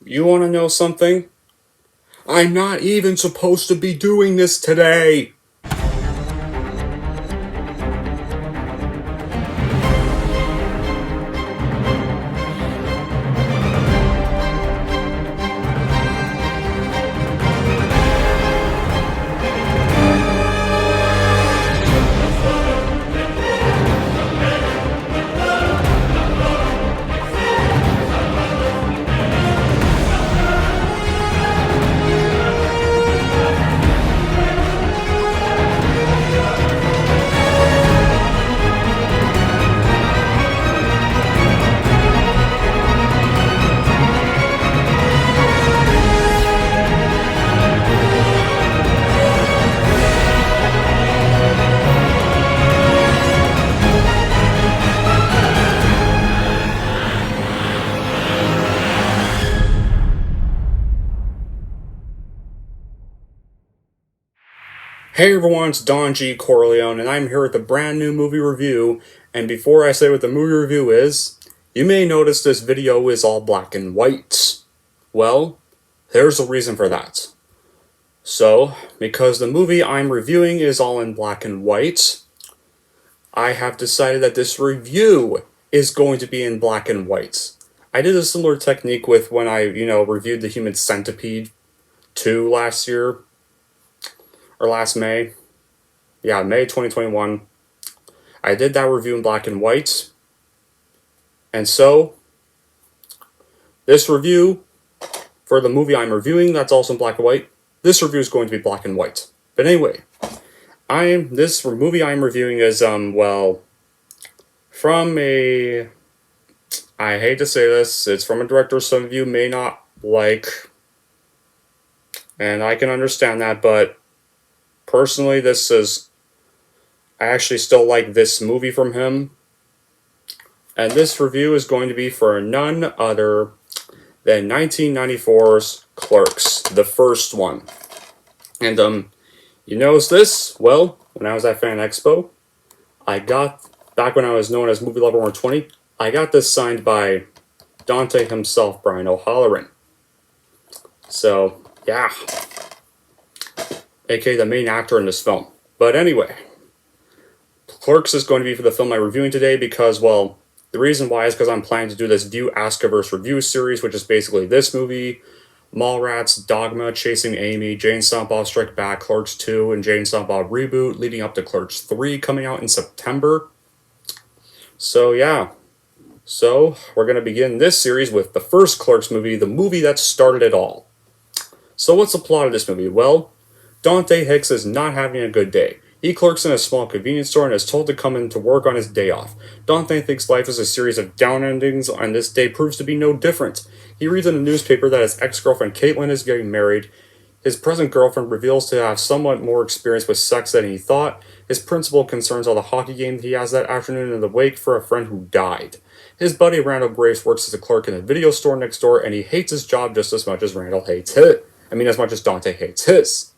You want to know something? I'm not even supposed to be doing this today! Hey everyone, it's Don G. Corleone, and I'm here with a brand new movie review. And before I say what the movie review is, you may notice this video is all black and white. Well, there's a reason for that. So, because the movie I'm reviewing is all in black and white, I have decided that this review is going to be in black and white. I did a similar technique with when I, reviewed The Human Centipede 2 last year. Or last May. Yeah, May 2021. I did that review in black and white. And so, this review, for the movie I'm reviewing, that's also in black and white, this review is going to be black and white. But anyway, this movie I'm reviewing is, from a, I hate to say this, it's from a director some of you may not like, and I can understand that, but personally, I actually still like this movie from him. And this review is going to be for none other than 1994's Clerks, the first one. And, you notice this? Well, when I was at Fan Expo, back when I was known as Movie Lover 120, I got this signed by Dante himself, Brian O'Halloran. So, yeah. aka the main actor in this film. But anyway, Clerks is going to be for the film I'm reviewing today because, well, the reason why is because I'm planning to do this View Askewniverse review series, which is basically this movie, Mallrats, Dogma, Chasing Amy, Jane Silent Bob Strike Back, Clerks 2, and Jane Silent Bob Reboot, leading up to Clerks 3 coming out in September. So, yeah. So, we're going to begin this series with the first Clerks movie, the movie that started it all. So, what's the plot of this movie? Well, Dante Hicks is not having a good day. He clerks in a small convenience store and is told to come in to work on his day off. Dante thinks life is a series of down endings, and this day proves to be no different. He reads in the newspaper that his ex-girlfriend Caitlin is getting married. His present girlfriend reveals to have somewhat more experience with sex than he thought. His principal concerns are the hockey game he has that afternoon in the wake for a friend who died. His buddy Randall Graves works as a clerk in a video store next door, and he hates his job just as much as Randall hates it. As much as Dante hates his.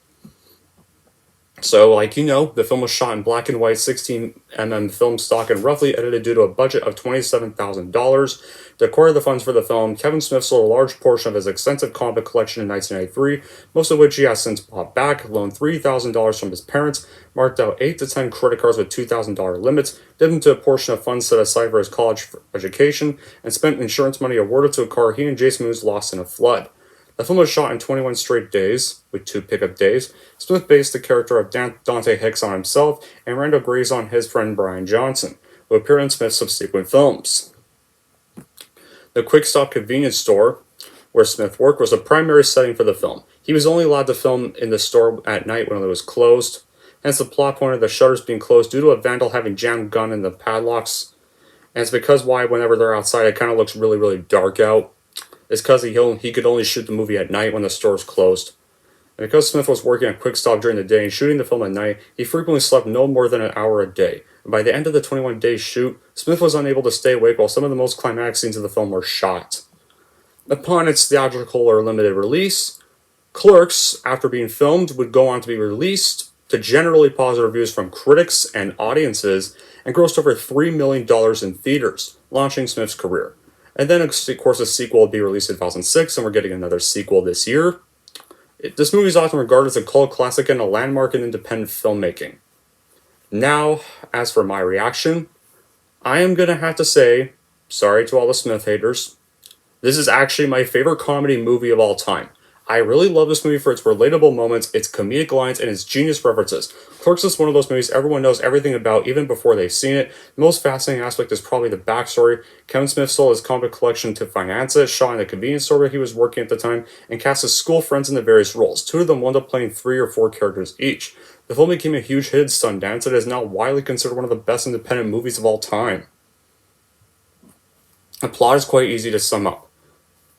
So, the film was shot in black and white 16mm film stock and roughly edited due to a budget of $27,000. To acquire the funds for the film, Kevin Smith sold a large portion of his extensive comic collection in 1993, most of which he has since bought back, loaned $3,000 from his parents, marked out 8 to 10 credit cards with $2,000 limits, dipped into a portion of funds set aside for his college education, and spent insurance money awarded to a car he and Jason Moose lost in a flood. The film was shot in 21 straight days, with 2 pickup days. Smith based the character of Dante Hicks on himself, and Randall Graves on his friend Brian Johnson, who appeared in Smith's subsequent films. The Quick Stop convenience store, where Smith worked, was the primary setting for the film. He was only allowed to film in the store at night when it was closed, hence the plot point of the shutters being closed due to a vandal having jammed a gun in the padlocks. And it's because whenever they're outside, it kind of looks really, really dark out. It's because he could only shoot the movie at night when the store is closed. And because Smith was working at Quick Stop during the day and shooting the film at night, he frequently slept no more than an hour a day. And by the end of the 21-day shoot, Smith was unable to stay awake while some of the most climatic scenes of the film were shot. Upon its theatrical or limited release, Clerks, after being filmed, would go on to be released to generally positive reviews from critics and audiences and grossed over $3 million in theaters, launching Smith's career. And then, of course, a sequel would be released in 2006, and we're getting another sequel this year. This movie is often regarded as a cult classic and a landmark in independent filmmaking. Now, as for my reaction, I am going to have to say, sorry to all the Smith haters, this is actually my favorite comedy movie of all time. I really love this movie for its relatable moments, its comedic lines, and its genius references. Clerks is one of those movies everyone knows everything about even before they've seen it. The most fascinating aspect is probably the backstory. Kevin Smith sold his comic collection to finance it, shot in a convenience store where he was working at the time, and cast his school friends in the various roles. Two of them wound up playing 3 or 4 characters each. The film became a huge hit at Sundance and is now widely considered one of the best independent movies of all time. The plot is quite easy to sum up.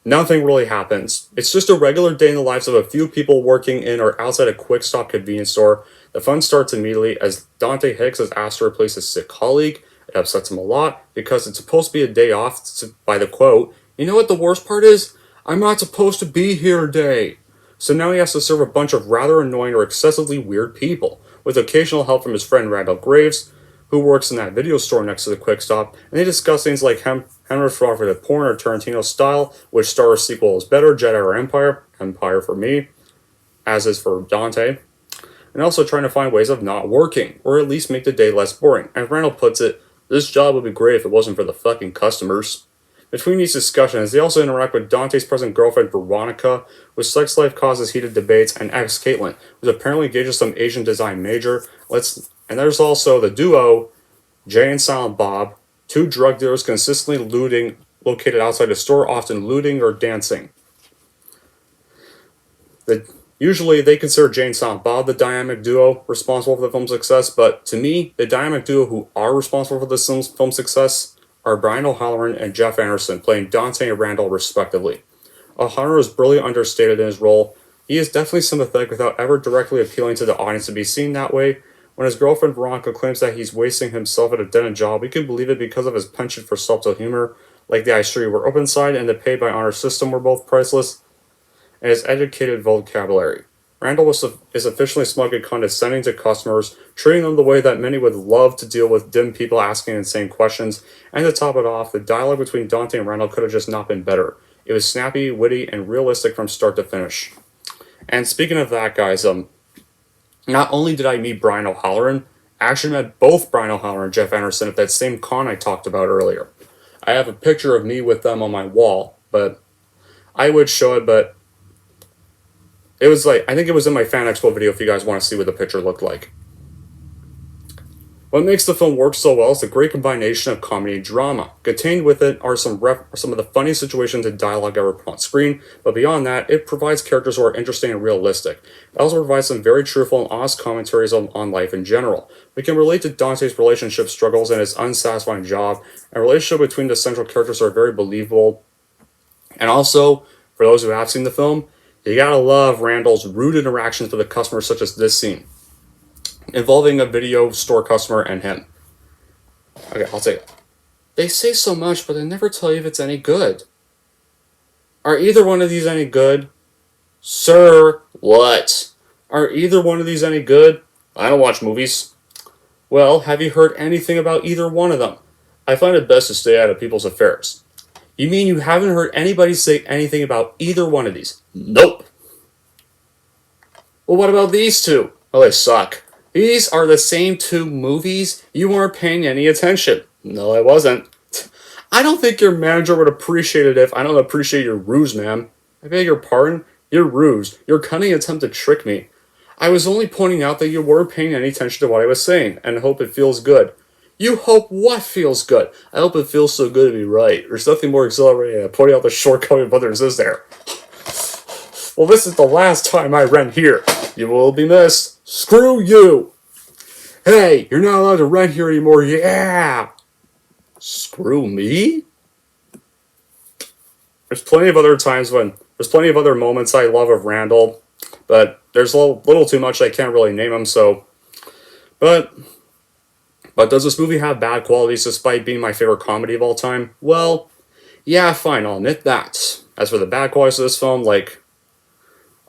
Nothing really happens. It's just a regular day in the lives of a few people working in or outside a quick stop convenience store. The fun starts immediately as Dante Hicks is asked to replace his sick colleague. It upsets him a lot because it's supposed to be a day off by the quote, "You know what the worst part is? I'm not supposed to be here today." So now he has to serve a bunch of rather annoying or excessively weird people, with occasional help from his friend Randall Graves, who works in that video store next to the quick stop, and they discuss things like Henry Crawford porn or Tarantino style, which Star Wars sequel is better, Jedi or Empire, Empire for me, as is for Dante, and also trying to find ways of not working, or at least make the day less boring. As Randall puts it, this job would be great if it wasn't for the fucking customers. Between these discussions, they also interact with Dante's present girlfriend Veronica, whose sex life causes heated debates, and ex Caitlin, who's apparently engaged with some Asian design major. And there's also the duo, Jay and Silent Bob, 2 drug dealers consistently looting, located outside the store, often looting or dancing. Usually they consider Jay and Silent Bob the dynamic duo responsible for the film's success, but to me, the dynamic duo who are responsible for the film's success are Brian O'Halloran and Jeff Anderson, playing Dante and Randall respectively. O'Halloran is brilliantly understated in his role. He is definitely sympathetic without ever directly appealing to the audience to be seen that way. When his girlfriend Veronica claims that he's wasting himself at a dead-end job, we can believe it because of his penchant for subtle humor, like the I Sure You Were Open side and the Pay by Honor system were both priceless, and his educated vocabulary. Randall is officially smug and condescending to customers, treating them the way that many would love to deal with dim people asking insane questions, and to top it off, the dialogue between Dante and Randall could have just not been better. It was snappy, witty, and realistic from start to finish. And speaking of that, guys, not only did I meet Brian O'Halloran, I actually met both Brian O'Halloran and Jeff Anderson at that same con I talked about earlier. I have a picture of me with them on my wall, but I would show it, but it was like, I think it was in my Fan Expo video if you guys want to see what the picture looked like. What makes the film work so well is the great combination of comedy and drama. Contained with it are some of the funniest situations and dialogue ever put on screen, but beyond that, it provides characters who are interesting and realistic. It also provides some very truthful and honest commentaries on life in general. We can relate to Dante's relationship struggles and his unsatisfying job, and relationship between the central characters are very believable. And also, for those who have seen the film, you gotta love Randall's rude interactions with the customers, such as this scene, involving a video store customer and him. Okay, I'll say it. They say so much, but they never tell you if it's any good. Are either one of these any good? Sir, what? Are either one of these any good? I don't watch movies. Well, have you heard anything about either one of them? I find it best to stay out of people's affairs. You mean you haven't heard anybody say anything about either one of these? Nope. Well, what about these two? Oh, they suck. These are the same 2 movies? You weren't paying any attention. No, I wasn't. I don't think your manager would appreciate it if I don't appreciate your ruse, ma'am. I beg your pardon? Your ruse. Your cunning attempt to trick me. I was only pointing out that you weren't paying any attention to what I was saying, and I hope it feels good. You hope what feels good? I hope it feels so good to be right. There's nothing more exhilarating than pointing out the shortcoming of others, is there? Well, this is the last time I rent here. You will be missed. Screw you! Hey, you're not allowed to rent here anymore, yeah! Screw me? There's plenty of other moments I love of Randall, but there's a little too much I can't really name them, so... But does this movie have bad qualities despite being my favorite comedy of all time? Well, yeah, fine, I'll admit that. As for the bad qualities of this film,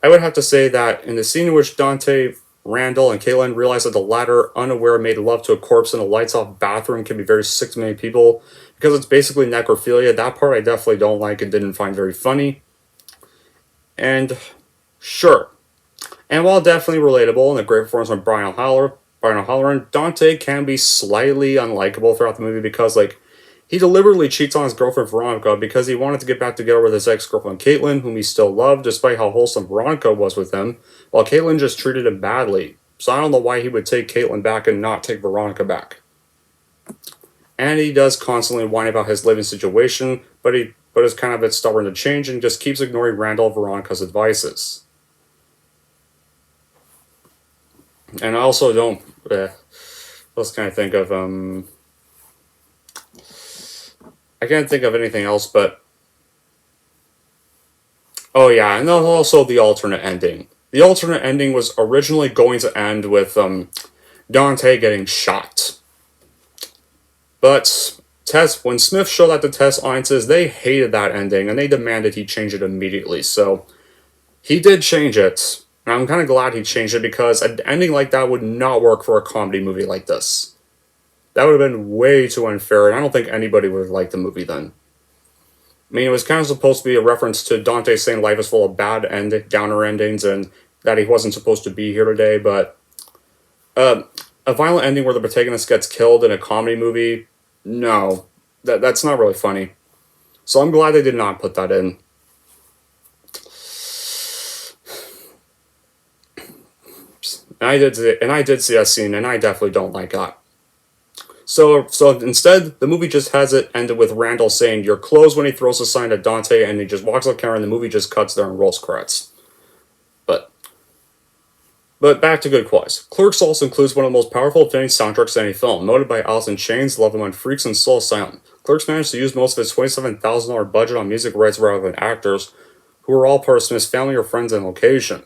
I would have to say that in the scene in which Dante Randall and Caitlin realize that the latter, unaware, made love to a corpse in a lights-off bathroom can be very sick to many people because it's basically necrophilia. That part I definitely don't like and didn't find very funny. And sure. And while definitely relatable and a great performance from Brian O'Halloran, Dante can be slightly unlikable throughout the movie because, like, he deliberately cheats on his girlfriend Veronica because he wanted to get back together with his ex-girlfriend Caitlin, whom he still loved, despite how wholesome Veronica was with him, while Caitlin just treated him badly. So I don't know why he would take Caitlin back and not take Veronica back. And he does constantly whine about his living situation, but is kind of a bit stubborn to change and just keeps ignoring Randall and Veronica's advices. And I also don't... let's kind of think of... I can't think of anything else, but... Oh yeah, and also the alternate ending. The alternate ending was originally going to end with Dante getting shot. But when Smith showed that to test audiences, they hated that ending, and they demanded he change it immediately. So he did change it, and I'm kind of glad he changed it because an ending like that would not work for a comedy movie like this. That would have been way too unfair, and I don't think anybody would have liked the movie then. I mean, it was kind of supposed to be a reference to Dante saying life is full of downer endings, and that he wasn't supposed to be here today, but a violent ending where the protagonist gets killed in a comedy movie, no. That's not really funny. So I'm glad they did not put that in. And I did see that scene, and I definitely don't like that. So instead, the movie just has it ended with Randall saying, "You're closed," when he throws a sign at Dante, and he just walks up camera, and the movie just cuts there and rolls credits. But back to good qualities. Clerks also includes one of the most powerful fitting soundtracks in any film, noted by Alice in Chains, Love Among Freaks, and Soul Asylum. Clerks managed to use most of its $27,000 budget on music rights rather than actors, who were all part of Smith's family or friends and location.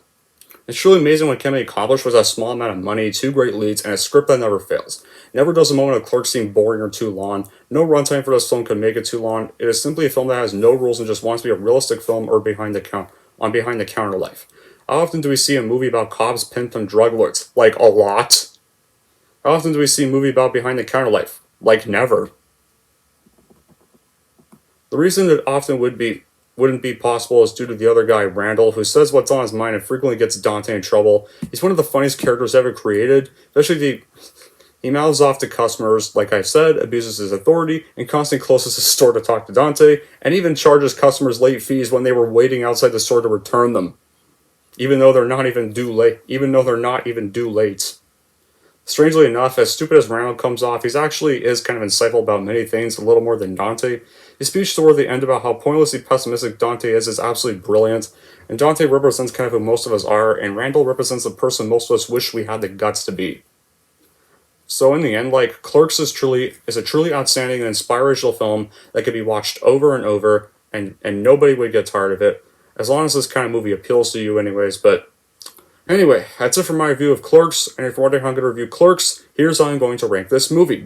It's truly amazing what can be accomplished with a small amount of money, 2 great leads, and a script that never fails. Never does a moment of Clerks seem boring or too long. No runtime for this film could make it too long. It is simply a film that has no rules and just wants to be a realistic film or behind the counter life. How often do we see a movie about cops, pimps, and drug lords? Like, a lot. How often do we see a movie about behind the counter life? Like, never. The reason it often wouldn't be possible is due to the other guy, Randall, who says what's on his mind and frequently gets Dante in trouble. He's one of the funniest characters ever created, especially he mouths off to customers, like I said, abuses his authority, and constantly closes his store to talk to Dante, and even charges customers late fees when they were waiting outside the store to return them. Even though they're not even due late. Strangely enough, as stupid as Randall comes off, he actually is kind of insightful about many things, a little more than Dante. His speech toward the end about how pointlessly pessimistic Dante is absolutely brilliant, and Dante represents kind of who most of us are, and Randall represents the person most of us wish we had the guts to be. So in the end, like, Clerks is a truly outstanding and inspirational film that could be watched over and over, and nobody would get tired of it. As long as this kind of movie appeals to you anyways, but... Anyway, that's it for my review of Clerks, and if you're wondering how I'm going to review Clerks, here's how I'm going to rank this movie.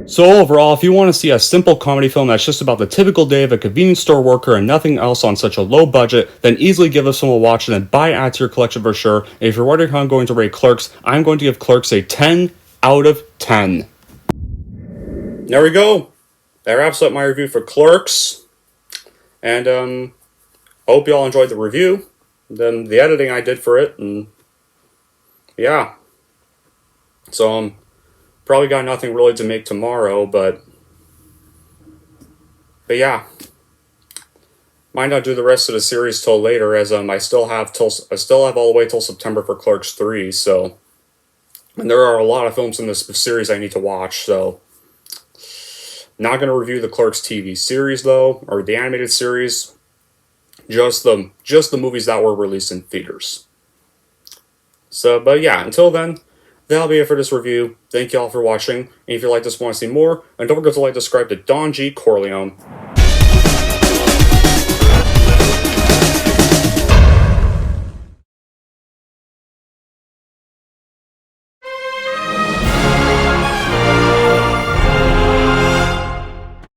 So overall, if you want to see a simple comedy film that's just about the typical day of a convenience store worker and nothing else on such a low budget, then easily give this film a watch and then buy it add to your collection for sure. And if you're wondering how I'm going to rate Clerks, I'm going to give Clerks a 10 out of 10. There we go. That wraps up my review for Clerks. And, I hope you all enjoyed the review, then the editing I did for it, and yeah. So, probably got nothing really to make tomorrow, but yeah. Might not do the rest of the series till later, as I still have all the way till September for Clerks 3, so, and there are a lot of films in this series I need to watch, so. Not going to review the Clerks TV series, though, or the animated series. Just the movies that were released in theaters. So, but yeah, until then, that'll be it for this review. Thank you all for watching, and if you like this and want to see more, and don't forget to like, subscribe to Don G. Corleone.